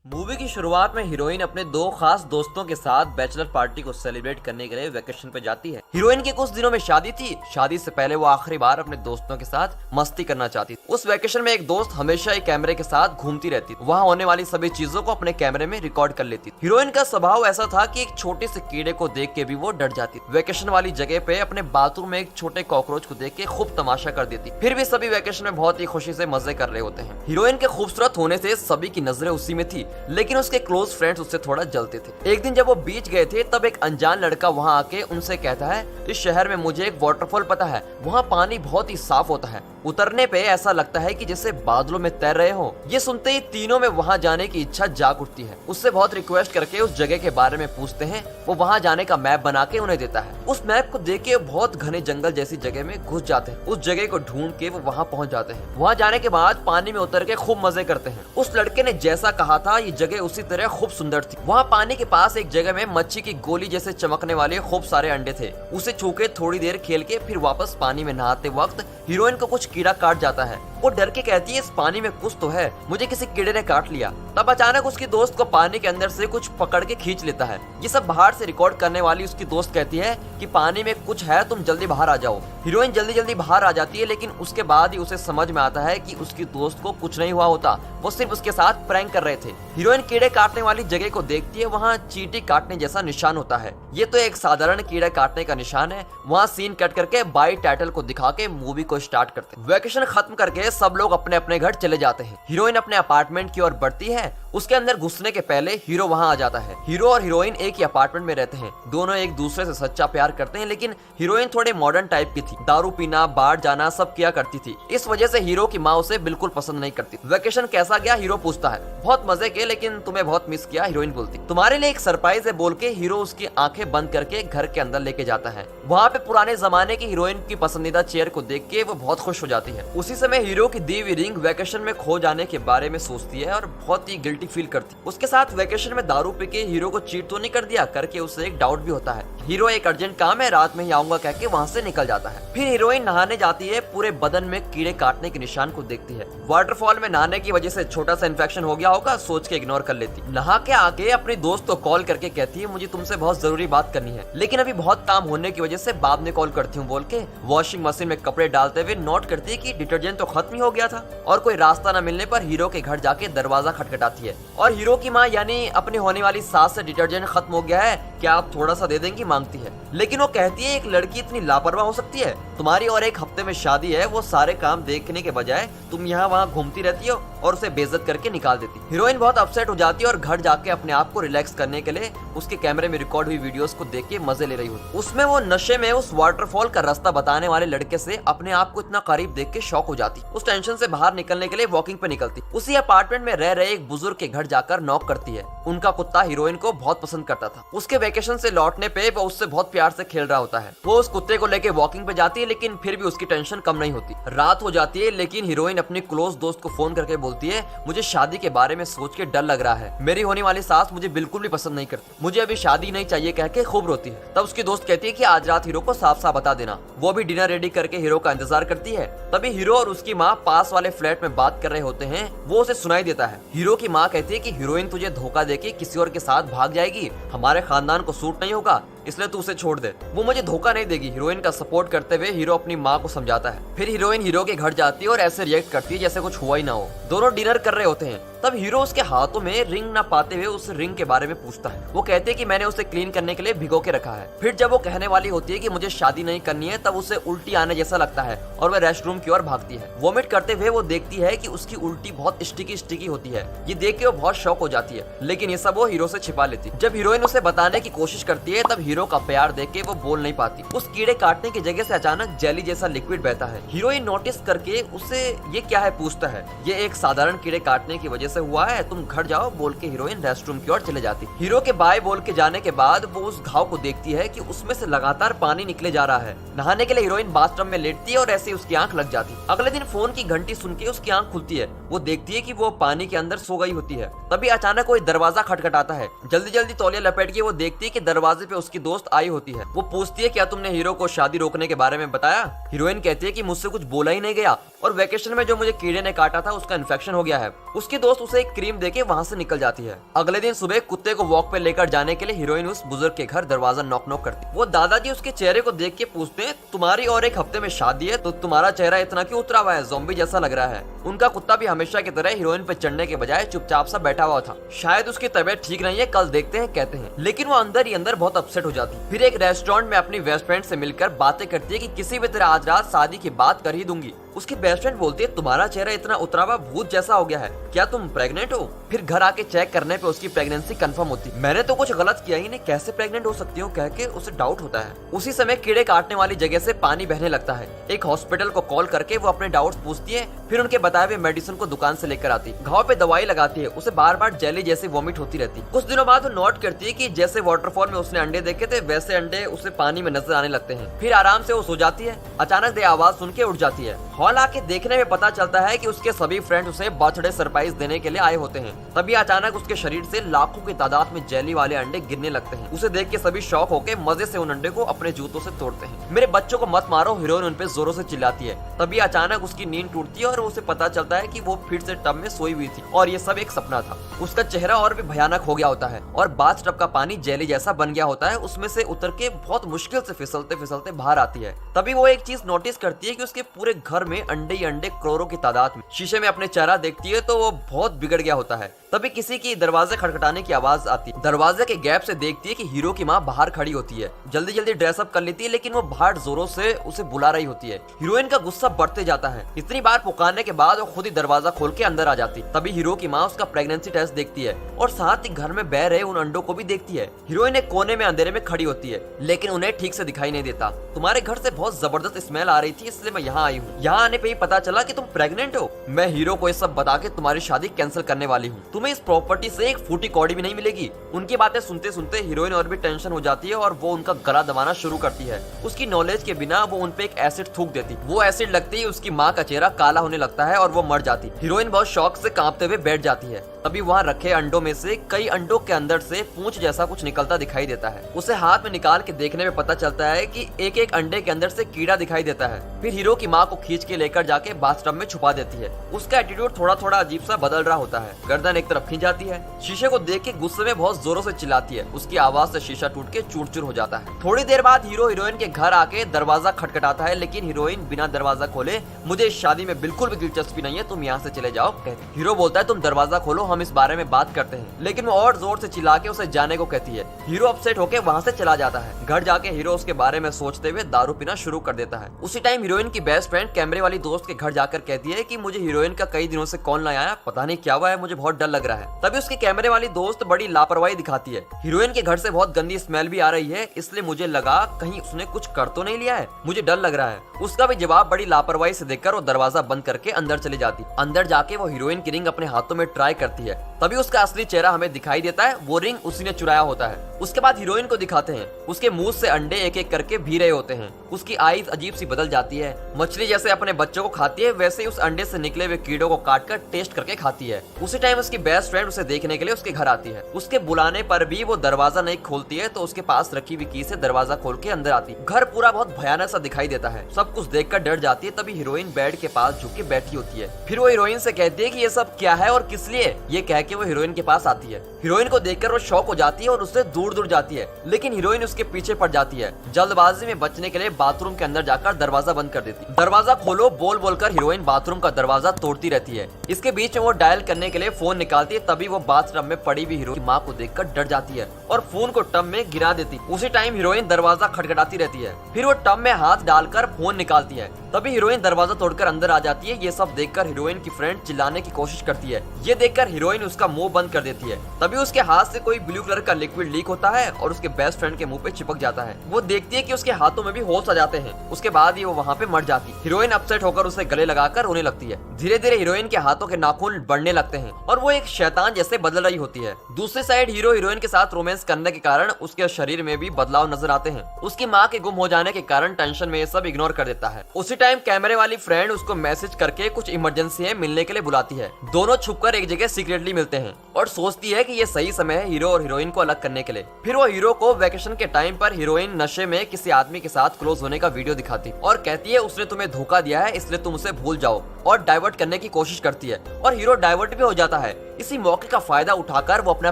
Movie की शुरुआत में हीरोइन अपने दो खास दोस्तों के साथ बैचलर पार्टी को सेलिब्रेट करने के लिए वेकेशन पे जाती है। हीरोइन की कुछ दिनों में शादी थी। शादी से पहले वो आखिरी बार अपने दोस्तों के साथ मस्ती करना चाहती थी। उस वेकेशन में एक दोस्त हमेशा एक कैमरे के साथ घूमती रहती, वहाँ होने वाली सभी चीजों को अपने कैमरे में रिकॉर्ड कर लेती। हीरोइन का स्वभाव ऐसा था कि एक छोटे से कीड़े को देख के भी वो डर जाती। वेकेशन वाली जगह पे अपने बाथरूम में एक छोटे कॉकरोच को देख के खूब तमाशा कर देती। फिर भी सभी वेकेशन में बहुत ही खुशी से मजे कर रहे होते हैं। हीरोइन के खूबसूरत होने से सभी की नजरें उसी में थी, लेकिन उसके क्लोज फ्रेंड्स उससे थोड़ा जलते थे। एक दिन जब वो बीच गए थे तब एक अनजान लड़का वहाँ आके उनसे कहता है, इस शहर में मुझे एक वाटरफॉल पता है, वहाँ पानी बहुत ही साफ होता है, उतरने पे ऐसा लगता है कि जैसे बादलों में तैर रहे हो। ये सुनते ही तीनों में वहाँ जाने की इच्छा जाग उठती है। उससे बहुत रिक्वेस्ट करके उस जगह के बारे में पूछते हैं। वो वहाँ जाने का मैप बना के उन्हें देता है। उस मैप को देख के बहुत घने जंगल जैसी जगह में घुस जाते हैं। उस जगह को ढूंढ के वो वहाँ पहुँच जाते हैं। वहाँ जाने के बाद पानी में उतर के खूब मजे करते हैं। उस लड़के ने जैसा कहा था ये जगह उसी तरह खूब सुंदर थी। वहाँ पानी के पास एक जगह में मच्छी की गोली जैसे चमकने वाले खूब सारे अंडे थे। उसे छू के थोड़ी देर खेल के फिर वापस पानी में नहाते वक्त हीरोइन को कुछ कीड़ा काट जाता है। वो डर के कहती है, इस पानी में कुछ तो है, मुझे किसी कीड़े ने काट लिया। तब अचानक उसकी दोस्त को पानी के अंदर से कुछ पकड़ के खींच लेता है। ये सब बाहर से रिकॉर्ड करने वाली उसकी दोस्त कहती है कि पानी में कुछ है, तुम जल्दी बाहर आ जाओ। हीरोइन जल्दी जल्दी बाहर आ जाती है, लेकिन उसके बाद ही उसे समझ में आता है कि उसकी दोस्त को कुछ नहीं हुआ होता, वो सिर्फ उसके साथ प्रैंक कर रहे थे। हीरोइन कीड़े काटने वाली जगह को देखती है, वहाँ चींटी काटने जैसा निशान होता है। ये तो एक साधारण कीड़ा काटने का निशान है। वहाँ सीन कट करके बाई टाइटल को दिखा के मूवी को स्टार्ट करते हैं। वेकेशन खत्म करके सब लोग अपने अपने घर चले जाते हैं। हीरोइन अपने अपार्टमेंट की ओर बढ़ती है। उसके अंदर घुसने के पहले हीरो वहाँ आ जाता है। हीरो और हीरोइन एक ही अपार्टमेंट में रहते हैं। दोनों एक दूसरे से सच्चा प्यार करते हैं, लेकिन हीरोइन थोड़े मॉडर्न टाइप की थी। दारू पीना, बाहर जाना सब किया करती थी। इस वजह से हीरो की माँ उसे बिल्कुल पसंद नहीं करती। वेकेशन कैसा गया, हीरो पूछता है। बहुत मजे के, लेकिन तुम्हें बहुत मिस किया, हीरोइन बोलती। तुम्हारे लिए एक सरप्राइज है बोल के हीरो उसकी आंखें बंद करके घर के अंदर लेके जाता है। वहाँ पे पुराने जमाने की हीरोइन की पसंदीदा चेयर को देख के वो बहुत खुश हो जाती है। उसी समय हीरो की दी हुई रिंग वेकेशन में खो जाने के बारे में सोचती है और बहुत ही गिल्टी फील करती है। उसके साथ वेकेशन में दारू पी के हीरो को चीट तो नहीं कर दिया करके उसे एक डाउट भी होता है। हीरो एक अर्जेंट काम है, रात में ही आऊंगा कह के वहाँ से निकल जाता है। फिर हीरोइन नहाने जाती है। पूरे बदन में कीड़े काटने के निशान को देखती है। वाटरफॉल में नहाने की वजह से छोटा सा इन्फेक्शन हो गया होगा, सोच के इग्नोर कर लेती। नहा के आके अपने दोस्त को कॉल करके कहती है, मुझे तुमसे बहुत जरूरी बात करनी है, लेकिन अभी बहुत काम होने की वजह से बाद में कॉल करती हूँ बोल के वॉशिंग मशीन में कपड़े डालते हुए नोट करती है कि डिटर्जेंट तो खत्म ही हो गया था। और कोई रास्ता न मिलने पर हीरो के घर जाके दरवाजा खटखटाती है और हीरो की माँ यानी अपनी होने वाली सास से डिटर्जेंट खत्म हो गया है, क्या आप थोड़ा सा दे देंगी मांगती है। लेकिन वो कहती है, एक लड़की इतनी लापरवाह हो सकती है, तुम्हारी और एक हफ्ते में शादी है, वो सारे काम देखने के बजाय तुम यहाँ वहाँ घूमती रहती हो और उसे बेइज्जत करके निकाल देती। हीरोइन बहुत अपसेट हो जाती है और घर जाके अपने आप को रिलैक्स करने के लिए उसके कैमरे में रिकॉर्ड हुई वीडियोस को देख के मजे ले रही होती। उसमें वो नशे में उस वाटरफॉल का रास्ता बताने वाले लड़के से अपने आप को इतना करीब देख के शॉक हो जाती। उस टेंशन से बाहर निकलने के लिए वॉकिंग पे निकलती। उसी अपार्टमेंट में रह रहे एक बुजुर्ग के घर जाकर नॉक करती है। उनका कुत्ता हीरोइन को बहुत पसंद करता था। उसके वेकेशन से लौटने पे वो उससे बहुत प्यार से खेल रहा होता है। वो उस कुत्ते को लेके वॉकिंग पे जाती है, लेकिन फिर भी उसकी टेंशन कम नहीं होती। रात हो जाती है, लेकिन हीरोइन अपनी क्लोज दोस्त को फोन करके बोलती है, मुझे शादी के बारे में सोच के डर लग रहा है, मेरी होने वाली सास मुझे बिल्कुल भी पसंद नहीं करती, मुझे अभी शादी नहीं चाहिए कह के खूब रोती है। तब उसकी दोस्त कहती है कि आज रात हीरो को साफ साफ बता देना। वो भी डिनर रेडी करके हीरो का इंतजार करती है। तभी हीरो और उसकी माँ पास वाले फ्लैट में बात कर रहे होते हैं। वो उसे सुनाई देता है। हीरो की माँ कहती है कि हीरोइन तुझे धोखा देके किसी और के साथ भाग जाएगी, हमारे खानदान को सूट नहीं होगा, इसलिए तू उसे छोड़ दे, वो मुझे धोखा नहीं देगी। हीरोइन का सपोर्ट करते हुए हीरो अपनी माँ को समझाता है। फिर हीरोइन हीरो के घर जाती है और ऐसे रिएक्ट करती है जैसे कुछ हुआ ही ना हो। दोनों डिनर कर रहे होते हैं। तब हीरो उसके हाथों में रिंग ना पाते हुए उस रिंग के बारे में पूछता है। वो कहते हैं कि मैंने उसे क्लीन करने के लिए भिगो के रखा है। फिर जब वो कहने वाली होती है कि मुझे शादी नहीं करनी है, तब उसे उल्टी आने जैसा लगता है और वह रेस्टरूम की ओर भागती है। वोमिट करते हुए वो देखती है कि उसकी उल्टी बहुत स्टिकी होती है। ये देख के वो बहुत शॉक हो जाती है, लेकिन ये सब वो हीरो से छिपा लेती। जब हीरोइन उसे बताने की कोशिश करती है, तब हीरो का प्यार देख के वो बोल नहीं पाती। उस कीड़े काटने की जगह से अचानक जेली जैसा लिक्विड बहता है। हीरोइन नोटिस करके उसे ये क्या है पूछता है। ये एक साधारण कीड़े काटने की वजह से हुआ है, तुम घर जाओ बोल के हीरोइन रेस्टरूम की ओर चले जाती। हीरो के बाय बोल के जाने के बाद वो उस घाव को देखती है कि उसमें से लगातार पानी निकले जा रहा है। नहाने के लिए हीरोइन बाथटब में लेटती है और ऐसे उसकी आंख लग जाती। अगले दिन फोन की घंटी सुन के उसकी आंख खुलती है। वो देखती है कि वो पानी के अंदर सो गई होती है। तभी अचानक कोई दरवाजा खटखटाता है। जल्दी जल्दी तौलिया लपेट के वो देखती है कि दरवाजे पे उसकी दोस्त आई होती है। वो पूछती है, क्या तुमने हीरो को शादी रोकने के बारे में बताया? हीरोइन कहती है कि मुझसे कुछ बोला ही नहीं गया और वेकेशन में जो मुझे कीड़े ने काटा था उसका इन्फेक्शन हो गया है। उसकी दोस्त दोस्त उसे एक क्रीम देके वहाँ से निकल जाती है। अगले दिन सुबह कुत्ते को वॉक पे लेकर जाने के लिए हीरोइन उस बुजुर्ग के घर दरवाजा नॉक नॉक करती। वो दादाजी उसके चेहरे को देख के पूछते हैं, तुम्हारी और एक हफ्ते में शादी है तो तुम्हारा चेहरा इतना क्यों उतरा हुआ है, ज़ॉम्बी जैसा लग रहा है। उनका कुत्ता भी हमेशा की तरह हीरोइन पे चढ़ने के बजाय चुपचाप सा बैठा हुआ था। शायद उसकी तबीयत ठीक नहीं है, कल देखते हैं कहते हैं। लेकिन वो अंदर ही अंदर बहुत अपसेट हो जाती। फिर एक रेस्टोरेंट में अपनी बेस्ट फ्रेंड से मिलकर बातें करती है कि किसी भी तरह आज रात शादी की बात कर ही दूंगी। उसकी बेस्ट फ्रेंड बोलती है, तुम्हारा चेहरा इतना उतरा हुआ भूत जैसा हो गया है, क्या तुम प्रेग्नेंट हो? फिर घर आके चेक करने पे उसकी प्रेगनेंसी कंफर्म होती। मैंने तो कुछ गलत किया ही नहीं, कैसे प्रेग्नेंट हो सकती हूँ कह के उसे डाउट होता है। उसी समय कीड़े काटने वाली जगह से पानी बहने लगता है। एक हॉस्पिटल को कॉल करके वो अपने डाउट्स पूछती है। फिर उनके बताए हुए मेडिसिन को दुकान से लेकर आती। घाव पे दवाई लगाती है। उसे बार बार जेली जैसी वॉमिट होती रहती। कुछ दिनों बाद वो नोट करती है कि जैसे वाटरफॉल में उसने अंडे देखे थे वैसे अंडे उसे पानी में नजर आने लगते हैं। फिर आराम से वो सो जाती है। अचानक दे आवाज सुन के उठ जाती है। हॉल आके देखने में पता चलता है कि उसके सभी फ्रेंड्स उसे बर्थडे सरप्राइज देने के लिए आए होते हैं। तभी अचानक उसके शरीर से लाखों की तादाद में जेली वाले अंडे गिरने लगते हैं। उसे देख के सभी शॉक होकर मजे से उन अंडे को अपने जूतों से तोड़ते हैं। मेरे बच्चों को मत मारो, हीरोइन उन पे जोरों से चिल्लाती है। तभी अचानक उसकी नींद टूटती है और उसे पता चलता है कि वो फिर से टब में सोई हुई थी और ये सब एक सपना था। उसका चेहरा और भी भयानक हो गया होता है और बाथ टब का पानी जेली जैसा बन गया होता है। उसमें से उतर के बहुत मुश्किल से फिसलते फिसलते बाहर आती है। तभी वो एक चीज नोटिस करती है कि उसके पूरे घर में अंडे ही अंडे करोड़ों की तादाद में। शीशे में अपने चेहरा देखती है तो वो बहुत बिगड़ गया होता है। तभी किसी की दरवाजे खटखटाने की आवाज आती है। दरवाजे के गैप से देखती है कि हीरो की माँ बाहर खड़ी होती है। जल्दी जल्दी ड्रेसअप कर लेती है लेकिन वो बाहर जोरों से उसे बुला रही होती है। हीरोइन का गुस्सा बढ़ते जाता है। इतनी बार पुकारने के बाद वो खुद ही दरवाजा खोल के अंदर आ जाती। तभी हीरो की माँ उसका प्रेगनेंसी टेस्ट देखती है और साथ ही घर में बह रहे उन अंडों को भी देखती है। हीरोइन एक कोने में अंधेरे में खड़ी होती है लेकिन उन्हें ठीक से दिखाई नहीं देता। तुम्हारे घर से बहुत जबरदस्त स्मेल आ रही थी इसलिए मैं यहाँ आई हूँ। यहाँ आने पे ही पता चला कि तुम प्रेग्नेंट हो। मैं हीरो को ये सब बता के तुम्हारी शादी कैंसिल करने वाली हूँ। तुम्हें इस प्रॉपर्टी से एक फूटी कौड़ी भी नहीं मिलेगी। उनकी बातें सुनते सुनते हीरोइन और भी टेंशन हो जाती है और वो उनका गला दबाना शुरू करती है। उसकी नॉलेज के बिना वो उन पे एक एसिड थूक देती। वो एसिड लगते ही उसकी माँ का चेहरा काला होने लगता है और वो मर जाती। हीरोइन बहुत शौक से कांपते हुए बैठ जाती है। तभी वहाँ रखे अंडों में से कई अंडों के अंदर से पूंछ जैसा कुछ निकलता दिखाई देता है। उसे हाथ में निकाल के देखने में पता चलता है कि एक एक अंडे के अंदर से कीड़ा दिखाई देता है। फिर हीरो की माँ को खींच के लेकर जाके बाथटब में छुपा देती है। उसका एटीट्यूड थोड़ा थोड़ा अजीब सा बदल रहा होता है। गर्दन एक तरफ खींच जाती है। शीशे को देख के गुस्से में बहुत जोरों से चिल्लाती है। उसकी आवाज से शीशा टूट के चूर चूर हो जाता है। थोड़ी देर बाद हीरो हीरोइन के घर आके दरवाजा खटखटाता है लेकिन हीरोइन बिना दरवाजा खोले, मुझे इस शादी में बिल्कुल भी दिलचस्पी नहीं है, तुम यहाँ से चले जाओ कहती। हीरो बोलता है, तुम दरवाजा खोलो, हम इस बारे में बात करते हैं। लेकिन वो और जोर से चिल्ला के उसे जाने को कहती है। हीरो अपसेट होके वहाँ से चला जाता है। घर जाके हीरो उसके बारे में सोचते हुए दारू पीना शुरू कर देता है। उसी टाइम हीरोइन की बेस्ट फ्रेंड कैमरे वाली दोस्त के घर जाकर कहती है कि मुझे हीरोइन का कई दिनों से कॉल नहीं आया, पता नहीं क्या हुआ है, मुझे बहुत डर लग रहा है। तभी उसकी कैमरे वाली दोस्त बड़ी लापरवाही दिखाती है। हीरोइन के घर से बहुत गंदी स्मेल भी आ रही है, इसलिए मुझे लगा कहीं उसने कुछ कर तो नहीं लिया है, मुझे डर लग रहा है। उसका भी जवाब बड़ी लापरवाही से देकर वो दरवाजा बंद करके अंदर चली जाती। अंदर जाके वो हीरोइन की रिंग अपने हाथों में ट्राई करती है। तभी उसका असली चेहरा हमें दिखाई देता है। वो रिंग उसी ने चुराया होता है। उसके बाद हीरोइन को दिखाते हैं। उसके मुंह से अंडे एक एक करके भी रहे होते हैं। उसकी आईज अजीब सी बदल जाती है। मछली जैसे अपने बच्चों को खाती है वैसे ही उस अंडे से निकले हुए कीड़ों को काट कर टेस्ट करके खाती है। उसी टाइम उसकी बेस्ट फ्रेंड उसे देखने के लिए उसके घर आती है। उसके बुलाने पर भी वो दरवाजा नहीं खोलती है तो उसके पास रखी हुई की से दरवाजा खोल के अंदर आती। घर पूरा बहुत भयानक सा दिखाई देता है। सब कुछ देखकर डर जाती है। तभी हीरोइन बेड के पास झुक के बैठी होती है। फिर वो हीरोइन से कहती है कि ये सब क्या है और किस लिए। ये कह के वो हीरोइन के पास आती है। हीरोइन को देखकर वो शॉक हो जाती है और उससे दूर दूर जाती है लेकिन हीरोइन उसके पीछे पड़ जाती है। जल्दबाजी में बचने के लिए बाथरूम के अंदर जाकर दरवाजा बंद कर देती। दरवाजा खोलो बोल बोलकर हीरोइन बाथरूम का दरवाजा तोड़ती रहती है। इसके बीच में वो डायल करने के लिए फोन निकालती है। तभी वो बाथटब में पड़ी हुई हीरो की माँ को देखकर डर जाती है और फोन को टब में गिरा देती। उसी टाइम हीरोइन दरवाजा खटखटाती रहती है। फिर वो टब में हाथ डालकर फोन निकालती है। तभी हीरोइन दरवाजा तोड़कर अंदर आ जाती है। ये सब देखकर हीरोइन की फ्रेंड चिल्लाने की कोशिश करती है। ये देखकर हीरोइन उसका मुंह बंद कर देती है। तभी उसके हाथ से कोई ब्लू कलर का लिक्विड लीक होता है और उसके बेस्ट फ्रेंड के मुंह पे चिपक जाता है। वो देखती है कि उसके हाथों में भी होल्स आ जाते हैं। उसके बाद ही वो वहाँ पे मर जाती। हीरोइन अपसेट होकर उसे गले लगाकर रोने लगती है। धीरे धीरे हीरोइन के हाथों के नाखून बढ़ने लगते हैं और वो एक शैतान जैसे बदल रही होती है। दूसरी साइड हीरो हीरोइन के साथ रोमांस करने के कारण उसके शरीर में भी बदलाव नजर आते हैं। उसकी माँ के गुम हो जाने के कारण टेंशन में ये सब इग्नोर कर देता है। उसी टाइम कैमरे वाली फ्रेंड उसको मैसेज करके कुछ इमरजेंसी है मिलने के लिए बुलाती है। दोनों छुपकर एक जगह सीक्रेटली मिलते हैं और सोचती है कि ये सही समय है हीरो और हीरोइन को अलग करने के लिए। फिर वो हीरो को वेकेशन के टाइम पर हीरोइन नशे में किसी आदमी के साथ क्लोज होने का वीडियो दिखाती और कहती है उसने तुम्हें धोखा दिया है इसलिए तुम उसे भूल जाओ और डाइवर्ट करने की कोशिश करती है और हीरो डाइवर्ट भी हो जाता है। इसी मौके का फायदा उठाकर वो अपना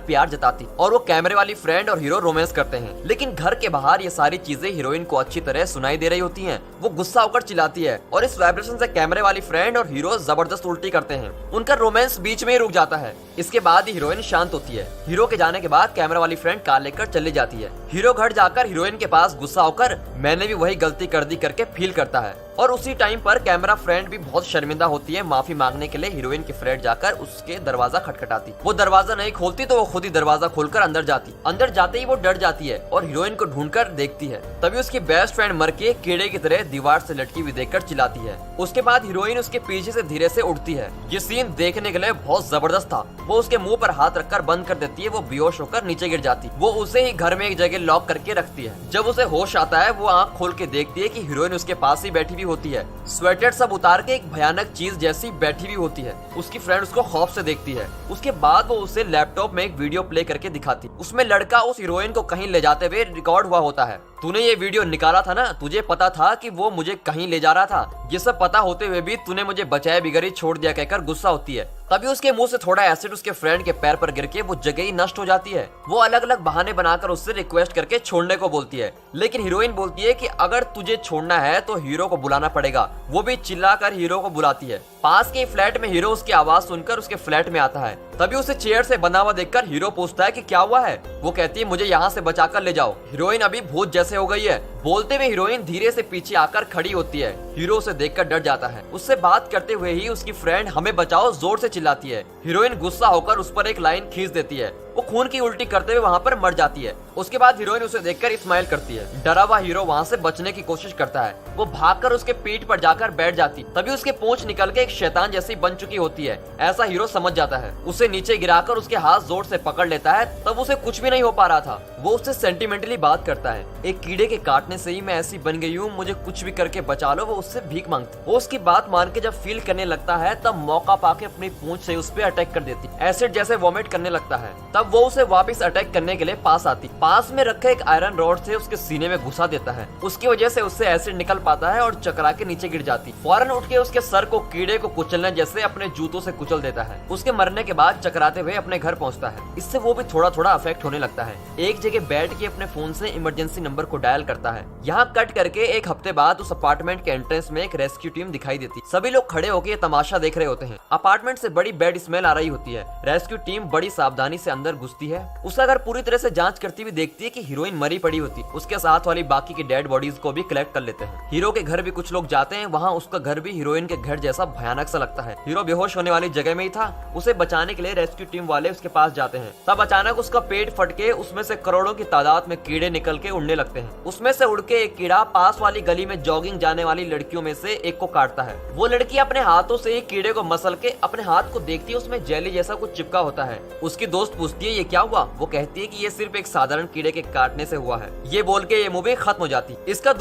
प्यार जताती और वो कैमरे वाली फ्रेंड और हीरो रोमांस करते हैं। लेकिन घर के बाहर ये सारी चीजें हीरोइन को अच्छी तरह सुनाई दे रही होती हैं। वो गुस्सा होकर चिल्लाती है और इस वाइब्रेशन से कैमरे वाली फ्रेंड और हीरो जबरदस्त उल्टी करते हैं। उनका रोमांस बीच में ही रुक जाता है। इसके बाद ही हीरोइन शांत होती है। हीरो के जाने के बाद कैमरा वाली फ्रेंड कार लेकर चली जाती है। हीरो घर जाकर हीरोइन के पास गुस्सा होकर मैंने भी वही गलती कर दी करके फील करता है और उसी टाइम पर कैमरा फ्रेंड भी बहुत शर्मिंदा होती है। माफी मांगने के लिए हीरोइन की फ्रेंड जाकर उसके दरवाजा खटखटाती। वो दरवाजा नहीं खोलती तो वो खुद ही दरवाजा खोलकर अंदर जाती। अंदर जाते ही वो डर जाती है और हीरोइन को ढूंढकर देखती है। तभी उसकी बेस्ट फ्रेंड मर के कीड़े की तरह दीवार से लटकी हुई देखकर चिल्लाती है। उसके बाद हीरोइन उसके पीछे से धीरे से उड़ती है। ये सीन देखने के लिए बहुत जबरदस्त था। वो उसके मुंह पर हाथ रखकर बंद कर देती है। वो बेहोश होकर नीचे गिर जाती। वो उसे ही घर में एक जगह लॉक करके रखती है। जब उसे होश आता है वो आँख खोल के देखती है कि हीरोइन उसके पास ही बैठी हुई होती है। स्वेटर सब उतार के एक भयानक चीज जैसी बैठी हुई होती है। उसकी फ्रेंड उसको खौफ से देखती है। उसके बाद वो उसे लैपटॉप में एक वीडियो प्ले करके दिखाती। उसमें लड़का उस हीरोइन को कहीं ले जाते हुए रिकॉर्ड हुआ होता है। तूने ये वीडियो निकाला था ना, तुझे पता था कि वो मुझे कहीं ले जा रहा था। ये सब पता होते हुए भी तूने मुझे बचाए बिगर ही छोड़ दिया कहकर गुस्सा होती है। तभी उसके मुंह से थोड़ा एसिड उसके फ्रेंड के पैर पर गिर के वो जगह ही नष्ट हो जाती है। वो अलग अलग बहाने बनाकर उससे रिक्वेस्ट करके छोड़ने को बोलती है। लेकिन हीरोइन बोलती है कि अगर तुझे छोड़ना है तो हीरो को बुलाना पड़ेगा। वो भी चिल्लाकर हीरो को बुलाती है। पास के फ्लैट में हीरो उसकी आवाज सुनकर उसके फ्लैट में आता है। तभी उसे चेयर से बंधा हुआ देखकर हीरो पूछता है कि क्या हुआ है। वो कहती है मुझे यहाँ से बचाकर ले जाओ। हीरोइन अभी भूत जैसे हो गई है। बोलते हुए हीरोइन धीरे से पीछे आकर खड़ी होती है। हीरो उसे देखकर डर जाता है। उससे बात करते हुए ही उसकी फ्रेंड हमें बचाओ जोर से चिल्लाती है। हीरोइन गुस्सा होकर उस पर एक लाइन खींच देती है। वो खून की उल्टी करते हुए वहाँ पर मर जाती है। उसके बाद हीरोइन उसे देखकर स्माइल करती है। डरा हुआ हीरो वहाँ से बचने की कोशिश करता है। वो भागकर उसके पीठ पर जाकर बैठ जाती। तभी उसके पूंछ निकल के एक शैतान जैसी बन चुकी होती है। ऐसा हीरो समझ जाता है। उसे नीचे गिराकर उसके हाथ जोर से पकड़ लेता है। तब उसे कुछ भी नहीं हो पा रहा था। वो उससे सेंटिमेंटली बात करता है। एक कीड़े के काटने से ही मैं ऐसी बन गई हूँ, मुझे कुछ भी करके बचा लो। वो उससे भीख मांगती। वो उसकी बात मान के जब फील करने लगता है तब मौका पाके अपनी पूंछ से उस पर अटैक कर देती। एसिड जैसे वॉमिट करने लगता है। तब वो उसे वापस अटैक करने के लिए पास आती। पास में रखे एक आयरन रॉड से उसके सीने में घुसा देता है। उसकी वजह से उससे एसिड निकल पाता है और चकरा के नीचे गिर जाती। फौरन उठ के उसके सर को कीड़े को कुचलने जैसे अपने जूतों से कुचल देता है। उसके मरने के बाद चकराते हुए अपने घर पहुंचता है। इससे वो भी थोड़ा थोड़ा अफेक्ट होने लगता है। एक जगह बैठ के अपने फोन से इमरजेंसी नंबर को डायल करता है। यहाँ कट करके एक हफ्ते बाद उस अपार्टमेंट के एंट्रेंस में एक रेस्क्यू टीम दिखाई देती। सभी लोग खड़े होकर तमाशा देख रहे होते हैं। अपार्टमेंट से बड़ी बैड स्मेल आ रही होती है। रेस्क्यू टीम बड़ी सावधानी से अंदर घुसती है। उसका घर पूरी तरह से जांच करती हुई देखती है कि हीरोइन मरी पड़ी होती। उसके साथ वाली बाकी की डेड बॉडीज को भी कलेक्ट कर लेते हैं। हीरो के घर भी कुछ लोग जाते हैं। वहाँ उसका घर भी हीरोइन के घर जैसा भयानक सा लगता है। हीरो बेहोश होने वाली जगह में ही था। उसे बचाने के लिए रेस्क्यू टीम वाले उसके पास जाते हैं। तब अचानक उसका पेट फट के उसमें से करोड़ों की तादाद में कीड़े निकल के उड़ने लगते हैं। उसमें से उड़ के एक कीड़ा पास वाली गली में जॉगिंग जाने वाली लड़कियों में से एक को काटता है। वो लड़की अपने हाथों से कीड़े को मसल के अपने हाथ को देखती है। उसमें जेली जैसा कुछ चिपका होता है। उसकी दोस्त पूछती है ये क्या हुआ। वो कहती है कि ये सिर्फ एक साधारण कीड़े के काटने से हुआ है। ये बोल के ये मूवी खत्म हो जाती। इसका